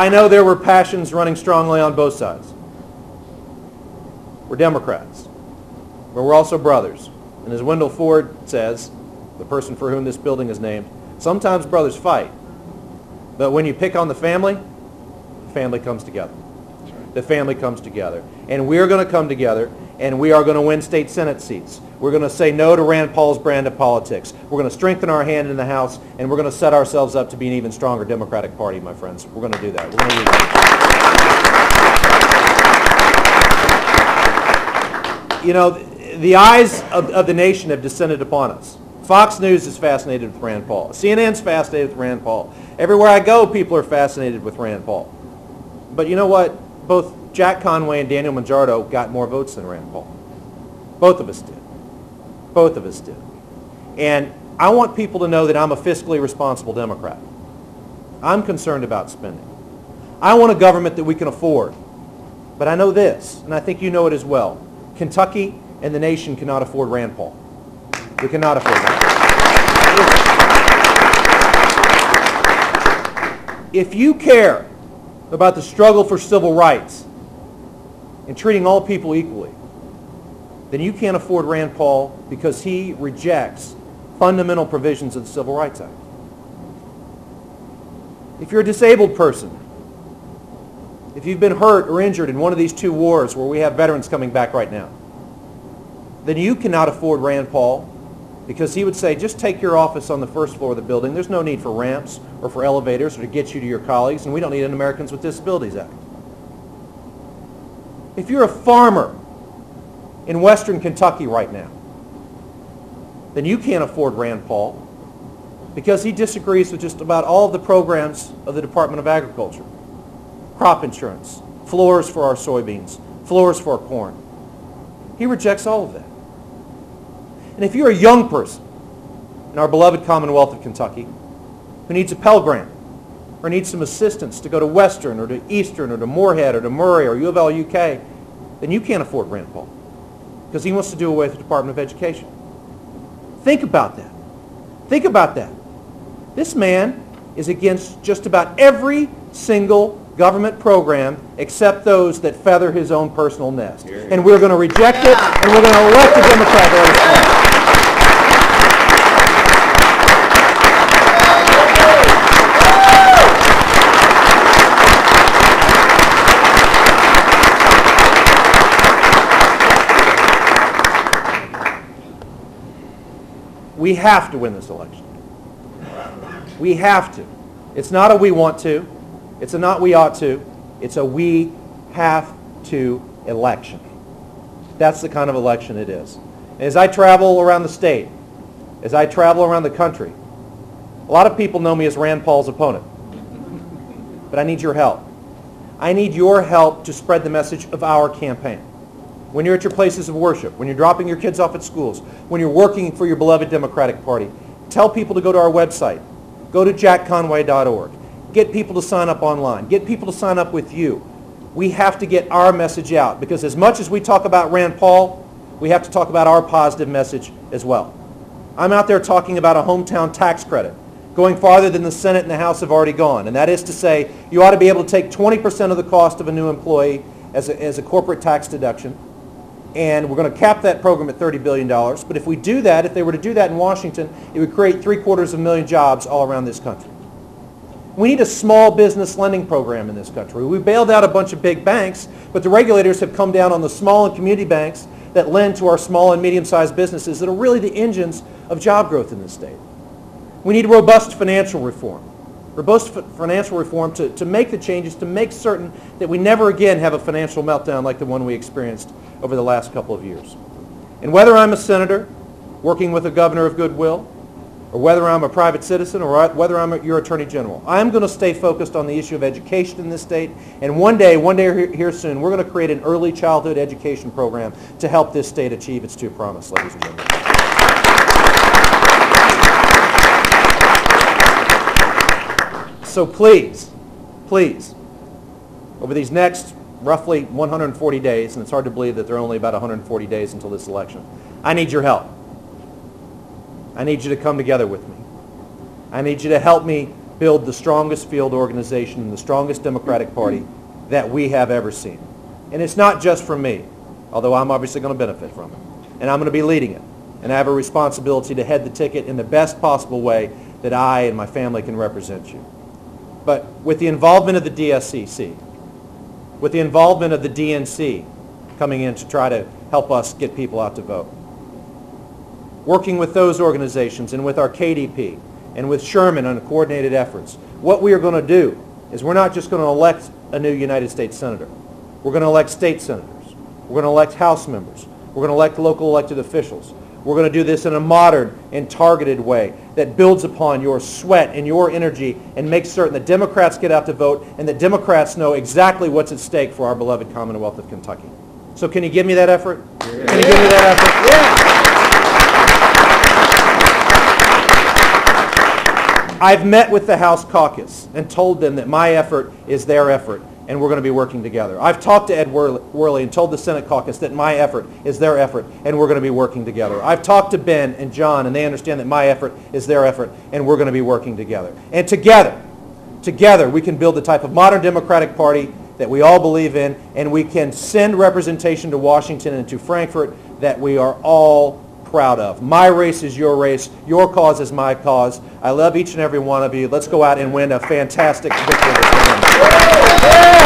I know there were passions running strongly on both sides. We're Democrats, but we're also brothers. And as Wendell Ford says, the person for whom this building is named, sometimes brothers fight, but when you pick on the family comes together. The family comes together. And we're going to come together, and we are going to win state Senate seats. We're going to say no to Rand Paul's brand of politics. We're going to strengthen our hand in the House, and we're going to set ourselves up to be an even stronger Democratic Party, my friends. We're going to do that. We're going to do that. You know, the eyes of the nation have descended upon us. Fox News is fascinated with Rand Paul. CNN's fascinated with Rand Paul. Everywhere I go, people are fascinated with Rand Paul. But you know what? Both Jack Conway and Daniel Mangiardo got more votes than Rand Paul. Both of us did. Both of us did. And I want people to know that I'm a fiscally responsible Democrat. I'm concerned about spending. I want a government that we can afford. But I know this, and I think you know it as well. Kentucky and the nation cannot afford Rand Paul. We cannot afford Rand Paul. If you care about the struggle for civil rights and treating all people equally, then you can't afford Rand Paul because he rejects fundamental provisions of the Civil Rights Act. If you're a disabled person, if you've been hurt or injured in one of these two wars where we have veterans coming back right now, then you cannot afford Rand Paul because he would say, just take your office on the first floor of the building. There's no need for ramps or for elevators or to get you to your colleagues, and we don't need an Americans with Disabilities Act. If you're a farmer in western Kentucky right now, then you can't afford Rand Paul because he disagrees with just about all of the programs of the Department of Agriculture. Crop insurance, floors for our soybeans, floors for our corn. He rejects all of that. And if you're a young person in our beloved Commonwealth of Kentucky who needs a Pell Grant or needs some assistance to go to Western or to Eastern or to Moorhead or to Murray or U of L UK, then you can't afford Rand Paul because he wants to do away with the Department of Education. Think about that. Think about that. This man is against just about every single government program except those that feather his own personal nest. And we're going to reject it, and we're going to elect a Democrat to overthrow. We have to win this election. We have to. It's not a we want to. It's a not we ought to. It's a we have to election. That's the kind of election it is. And as I travel around the state, as I travel around the country, a lot of people know me as Rand Paul's opponent. But I need your help. I need your help to spread the message of our campaign. When you're at your places of worship, when you're dropping your kids off at schools, when you're working for your beloved Democratic Party, tell people to go to our website. Go to jackconway.org. Get people to sign up online. Get people to sign up with you. We have to get our message out because as much as we talk about Rand Paul, we have to talk about our positive message as well. I'm out there talking about a hometown tax credit, going farther than the Senate and the House have already gone. And that is to say, you ought to be able to take 20% of the cost of a new employee as a corporate tax deduction. And we're going to cap that program at $30 billion. But if we do that, if they were to do that in Washington, it would create 750,000 jobs all around this country. We need a small business lending program in this country. We bailed out a bunch of big banks, but the regulators have come down on the small and community banks that lend to our small and medium-sized businesses that are really the engines of job growth in this state. We need robust financial reform. Robust financial reform to make the changes, to make certain that we never again have a financial meltdown like the one we experienced over the last couple of years. And whether I'm a senator working with a governor of goodwill, or whether I'm a private citizen, or whether I'm your attorney general, I'm going to stay focused on the issue of education in this state. And one day here soon, we're going to create an early childhood education program to help this state achieve its true promise, ladies and gentlemen. So please, please, over these next roughly 140 days, and it's hard to believe that there are only about 140 days until this election, I need your help. I need you to come together with me. I need you to help me build the strongest field organization and the strongest Democratic Party that we have ever seen. And it's not just for me, although I'm obviously going to benefit from it. And I'm going to be leading it. And I have a responsibility to head the ticket in the best possible way that I and my family can represent you. But with the involvement of the DSCC, with the involvement of the DNC coming in to try to help us get people out to vote, working with those organizations and with our KDP and with Sherman on coordinated efforts, what we are going to do is we're not just going to elect a new United States Senator. We're going to elect state senators. We're going to elect House members. We're going to elect local elected officials. We're going to do this in a modern and targeted way that builds upon your sweat and your energy and makes certain that Democrats get out to vote and that Democrats know exactly what's at stake for our beloved Commonwealth of Kentucky. So can you give me that effort? Yeah. Can you give me that effort? Yeah. I've met with the House caucus and told them that my effort is their effort, and we're going to be working together. I've talked to Ed Worley and told the Senate caucus that my effort is their effort, and we're going to be working together. I've talked to Ben and John, and they understand that my effort is their effort, and we're going to be working together. And together we can build the type of modern Democratic Party that we all believe in, and we can send representation to Washington and to Frankfurt that we are all proud of. My race is your race. Your cause is my cause. I love each and every one of you. Let's go out and win a fantastic victory this weekend.